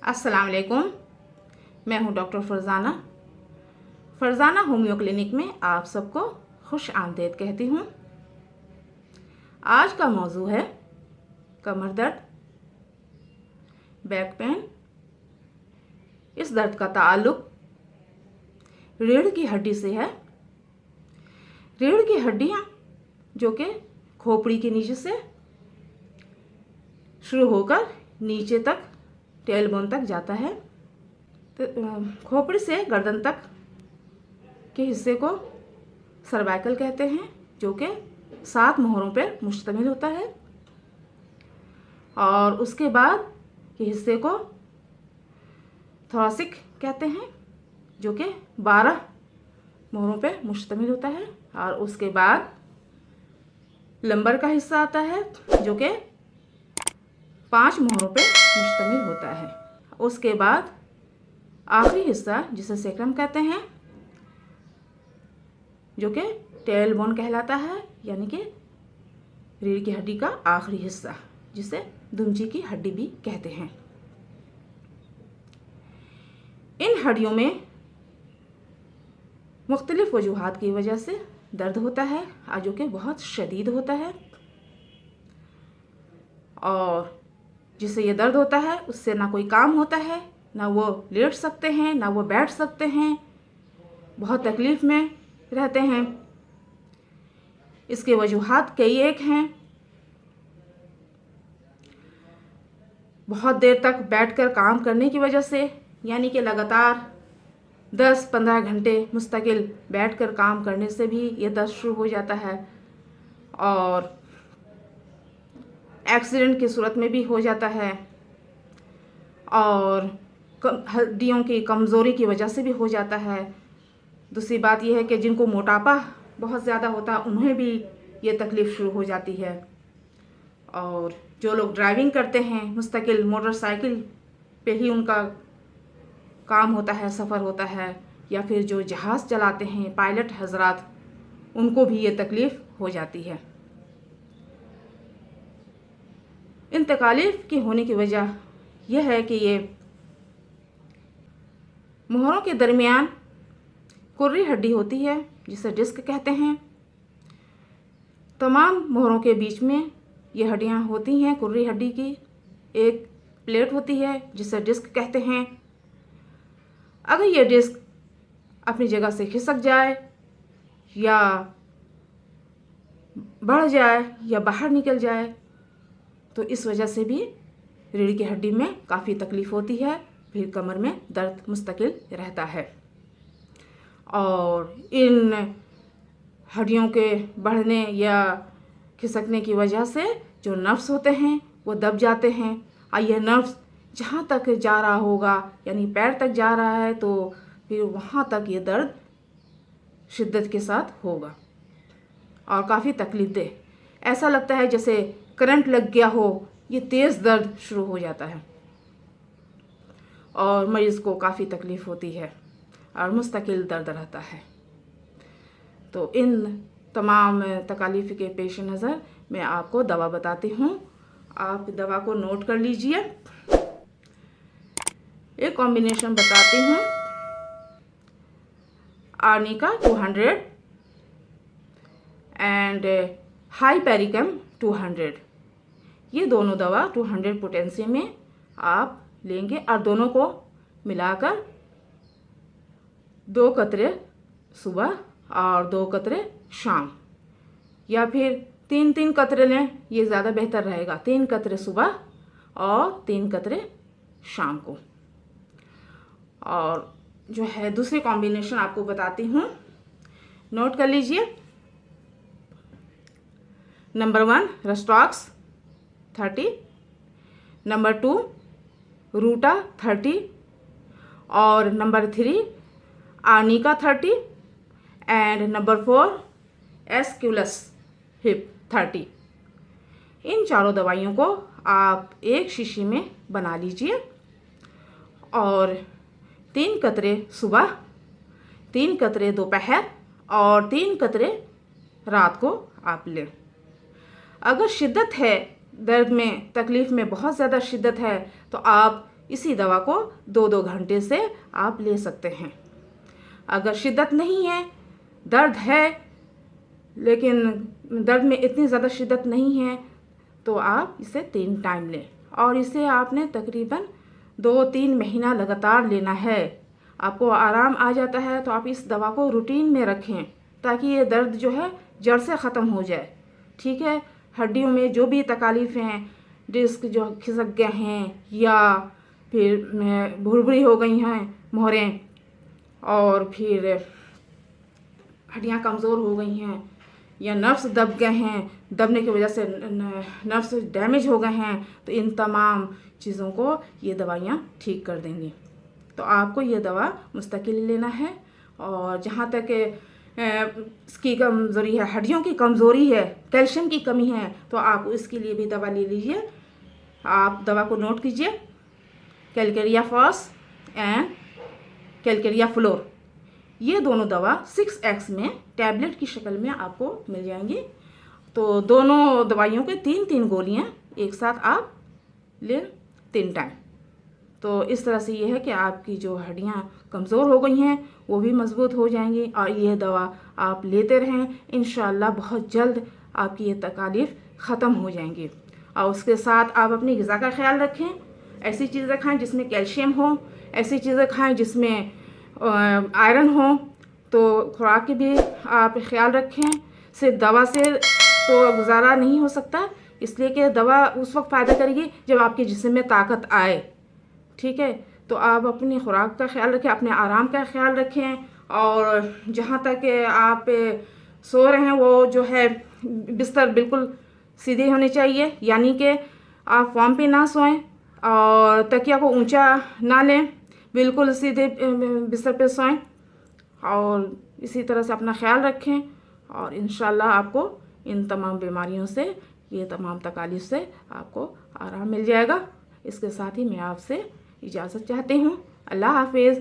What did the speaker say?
अस्सलाम वालेकुम। मैं हूं डॉक्टर फ़रज़ाना होम्यो क्लिनिक में आप सबको खुश आमदीद कहती हूं। आज का मौजू है कमर दर्द, बैक पेन। इस दर्द का ताल्लुक रीढ़ की हड्डी से है। रीढ़ की हड्डियां जो कि खोपड़ी के नीचे से शुरू होकर नीचे तक टेल बोन तक जाता है। तो खोपड़ी से गर्दन तक के हिस्से को सर्वाइकल कहते हैं, जो कि 7 मोहरों पर मुश्तमिल होता है। और उसके बाद के हिस्से को थोरासिक कहते हैं, जो कि 12 मोहरों पर मुश्तमिल होता है। और उसके बाद लंबर का हिस्सा आता है, जो कि 5 मोहरों पर मुश्तमिल होता है। उसके बाद आखिरी हिस्सा जिसे सेक्रम कहते हैं, जो कि टेल बोन कहलाता है, यानी कि रीढ़ की हड्डी का आखिरी हिस्सा, जिसे दुमजी की हड्डी भी कहते हैं। इन हड्डियों में मुख्तलिफ वजूहात की वजह से दर्द होता है, जो कि बहुत शदीद होता है। और जिससे ये दर्द होता है उससे ना कोई काम होता है, ना वो लेट सकते हैं, ना वो बैठ सकते हैं, बहुत तकलीफ़ में रहते हैं। इसके वजूहात कई एक हैं। बहुत देर तक बैठकर काम करने की वजह से, यानी कि लगातार 10-15 घंटे मुस्तकिल बैठकर काम करने से भी ये दर्द शुरू हो जाता है। और एक्सीडेंट की सूरत में भी हो जाता है। और हड्डियों की कमज़ोरी की वजह से भी हो जाता है। दूसरी बात यह है कि जिनको मोटापा बहुत ज़्यादा होता है उन्हें भी ये तकलीफ़ शुरू हो जाती है। और जो लोग ड्राइविंग करते हैं, मुस्तकिल मोटरसाइकिल पे ही उनका काम होता है, सफ़र होता है, या फिर जो जहाज़ चलाते हैं पायलट हजरात, उनको भी ये तकलीफ़ हो जाती है। इन तकालीफ की होने की वजह यह है कि ये मोहरों के दरमियान कुर्री हड्डी होती है, जिसे डिस्क कहते हैं। तमाम मोहरों के बीच में ये हड्डियां होती हैं। कुर्री हड्डी की एक प्लेट होती है, जिसे डिस्क कहते हैं। अगर ये डिस्क अपनी जगह से खिसक जाए या बढ़ जाए या बाहर निकल जाए, तो इस वजह से भी रीढ़ की हड्डी में काफ़ी तकलीफ़ होती है। फिर कमर में दर्द मुस्तकिल रहता है। और इन हड्डियों के बढ़ने या खिसकने की वजह से जो नर्व्स होते हैं वो दब जाते हैं। और यह नर्व्स जहाँ तक जा रहा होगा, यानी पैर तक जा रहा है, तो फिर वहाँ तक ये दर्द शिद्दत के साथ होगा और काफ़ी तकलीफ दे। ऐसा लगता है जैसे करंट लग गया हो। ये तेज़ दर्द शुरू हो जाता है और मरीज़ को काफ़ी तकलीफ़ होती है और मुस्तकिल दर्द रहता है। तो इन तमाम तकालीफ के पेश नज़र मैं आपको दवा बताती हूँ। आप दवा को नोट कर लीजिए। एक कॉम्बिनेशन बताती हूँ। Arnica 200 and hypericum 200। ये दोनों दवा 200 पोटेंशियम में आप लेंगे और दोनों को मिलाकर 2 कतरे सुबह और 2 कतरे शाम, या फिर 3-3 कतरे लें, ये ज़्यादा बेहतर रहेगा। 3 कतरे सुबह और 3 कतरे शाम को। और जो है दूसरी कॉम्बिनेशन आपको बताती हूँ, नोट कर लीजिए। नंबर 1 रेस्टॉक्स 30, नंबर 2 रूटा 30 और number 3 Arnica 30 and number 4 Aesculus hip 30। इन चारों दवाइयों को आप एक शीशी में बना लीजिए और 3 कतरे सुबह, 3 कतरे दोपहर और 3 कतरे रात को आप लें। अगर शिद्दत है दर्द में, तकलीफ़ में बहुत ज़्यादा शिद्दत है, तो आप इसी दवा को 2-2 घंटे से आप ले सकते हैं। अगर शिद्दत नहीं है, दर्द है लेकिन दर्द में इतनी ज़्यादा शिद्दत नहीं है, तो आप इसे 3 टाइम लें और इसे आपने तकरीबन 2-3 महीना लगातार लेना है। आपको आराम आ जाता है तो आप इस दवा को रूटीन में रखें ताकि ये दर्द जो है जड़ से ख़त्म हो जाए। ठीक है, हड्डियों में जो भी तकलीफ़ हैं, डिस्क जो खिसक गए हैं या फिर भुरभुरी हो गई हैं मोहरें, और फिर हड्डियाँ कमज़ोर हो गई हैं या नर्व्स दब गए हैं, दबने की वजह से नर्व्स डैमेज हो गए हैं, तो इन तमाम चीज़ों को ये दवाइयाँ ठीक कर देंगी। तो आपको ये दवा मुस्तकिल लेना है। और जहाँ तक इसकी कमज़ोरी है, हड्डियों की कमज़ोरी है, कैल्शियम की कमी है, तो आप इसके लिए भी दवा ले लीजिए। आप दवा को नोट कीजिए, calcarea phos and calcarea fluor. ये दोनों दवा 6x में टैबलेट की शक्ल में आपको मिल जाएंगी। तो दोनों दवाइयों के 3-3 गोलियाँ एक साथ आप लें 3 टाइम। तो इस तरह से ये है कि आपकी जो हड्डियाँ कमज़ोर हो गई हैं वो भी मज़बूत हो जाएंगी। और ये दवा आप लेते रहें, इंशाअल्लाह बहुत जल्द आपकी ये तकलीफ़ ख़त्म हो जाएंगी। और उसके साथ आप अपनी ग़िज़ा का ख़्याल रखें, ऐसी चीज़ें खाएं जिसमें कैल्शियम हो, ऐसी चीज़ें खाएं जिसमें आयरन हो। तो खुराक की भी आप ख्याल रखें। सिर्फ दवा से तो गुजारा नहीं हो सकता, इसलिए कि दवा उस वक्त फ़ायदा करेगी जब आपके जिस्म में ताकत आए। ठीक है, तो आप अपनी खुराक का ख्याल रखें, अपने आराम का ख्याल रखें। और जहाँ तक आप सो रहे हैं वो जो है बिस्तर बिल्कुल सीधे होने चाहिए, यानी कि आप फॉर्म पे ना सोएं और तकिया को ऊंचा ना लें, बिल्कुल सीधे बिस्तर पे सोएं। और इसी तरह से अपना ख्याल रखें और इंशाल्लाह आपको इन तमाम बीमारियों से, ये तमाम तकलीफ़ से आपको आराम मिल जाएगा। इसके साथ ही मैं आपसे इजाज़त चाहती हूँ। अल्लाह हाफिज़।